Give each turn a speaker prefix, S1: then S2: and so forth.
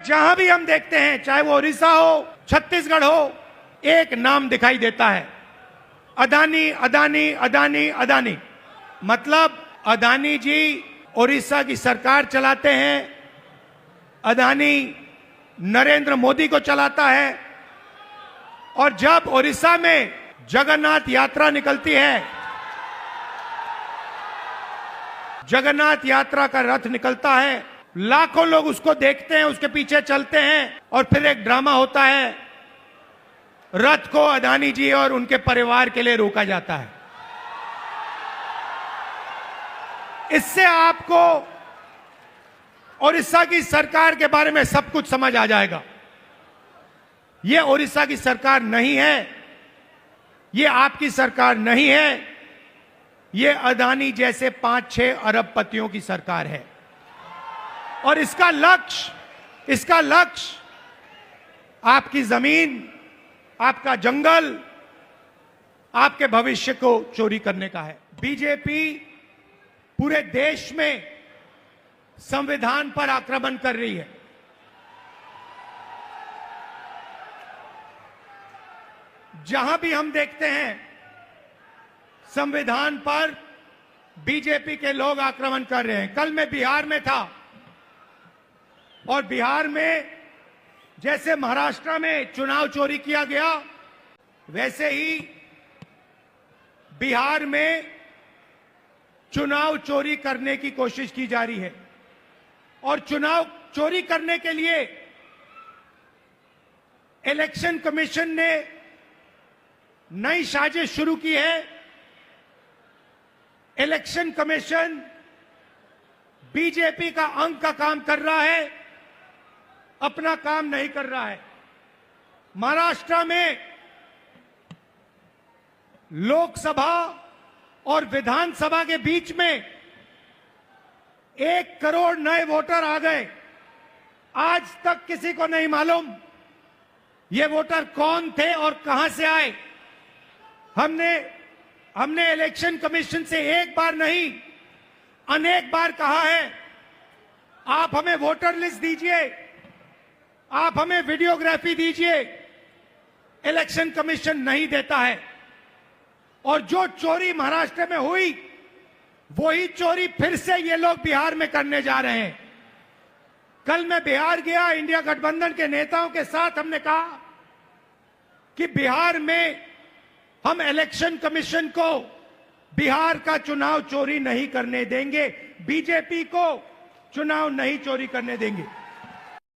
S1: जहां भी हम देखते हैं, चाहे वो उड़ीसा हो, छत्तीसगढ़ हो, एक नाम दिखाई देता है, अदानी अदानी अदानी अदानी। मतलब अदानी जी उड़ीसा की सरकार चलाते हैं, अदानी नरेंद्र मोदी को चलाता है। और जब उड़ीसा में जगन्नाथ यात्रा निकलती है, जगन्नाथ यात्रा का रथ निकलता है, लाखों लोग उसको देखते हैं, उसके पीछे चलते हैं, और फिर एक ड्रामा होता है, रथ को अदानी जी और उनके परिवार के लिए रोका जाता है। इससे आपको उड़ीसा की सरकार के बारे में सब कुछ समझ आ जाएगा। यह उड़ीसा की सरकार नहीं है, यह आपकी सरकार नहीं है, यह अदानी जैसे 5-6 अरबपतियों की सरकार है। और इसका लक्ष्य आपकी जमीन, आपका जंगल, आपके भविष्य को चोरी करने का है। बीजेपी पूरे देश में संविधान पर आक्रमण कर रही है। जहां भी हम देखते हैं, संविधान पर बीजेपी के लोग आक्रमण कर रहे हैं। कल मैं बिहार में था, और बिहार में जैसे महाराष्ट्र में चुनाव चोरी किया गया, वैसे ही बिहार में चुनाव चोरी करने की कोशिश की जा रही है। और चुनाव चोरी करने के लिए इलेक्शन कमीशन ने नई साजिश शुरू की है। इलेक्शन कमीशन बीजेपी का अंग का काम कर रहा है, अपना काम नहीं कर रहा है। महाराष्ट्र में लोकसभा और विधानसभा के बीच में 1 करोड़ नए वोटर आ गए। आज तक किसी को नहीं मालूम ये वोटर कौन थे और कहां से आए। हमने इलेक्शन कमीशन से एक बार नहीं, अनेक बार कहा है, आप हमें वोटर लिस्ट दीजिए, आप हमें वीडियोग्राफी दीजिए। इलेक्शन कमीशन नहीं देता है। और जो चोरी महाराष्ट्र में हुई, वही चोरी फिर से ये लोग बिहार में करने जा रहे हैं। कल मैं बिहार गया, इंडिया गठबंधन के नेताओं के साथ हमने कहा कि बिहार में हम इलेक्शन कमीशन को बिहार का चुनाव चोरी नहीं करने देंगे, बीजेपी को चुनाव नहीं चोरी करने देंगे।